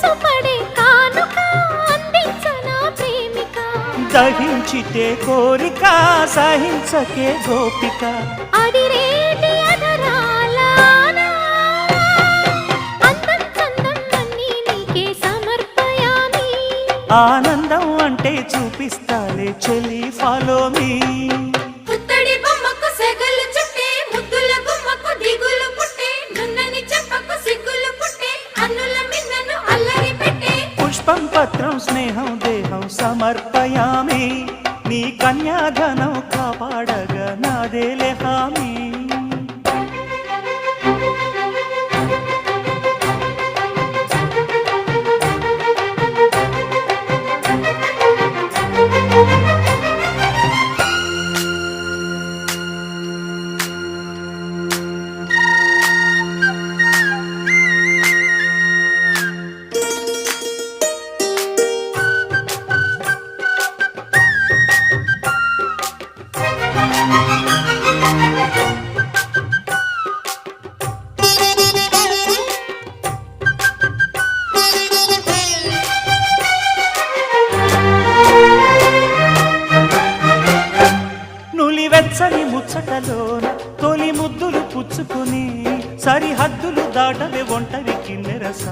మనసు పడే కానుక అందించనా ప్రేమిక దహించితే కోరిక సహించకే గోపిక అడిరేటి అధరాల అందం చందం అన్నీ నీకే సమర్పయామి ఆనందం అంటే చూపిస్తాలే చెలి ఫాలో మీ పుత్తడి బొమ్మకు సెగలు చుట్టే ముద్దుల గుమ్మకు దిగులు పుట్టే నున్నని చెప్పకు సిగ్గులు పుట్టే అన్నుల మిన్నను అల్లరి పెట్టే పుష్పం పత్రం స్నేహం దేహం సమర్పయామి నీ కన్యాధనం కాపాడగా నాదేలే హామీ వెచ్చని ముచ్చటలోన తొలి ముద్దులు పుచ్చుకుని సరిహద్దులు దాటవే ఒంటరి కిన్నెరస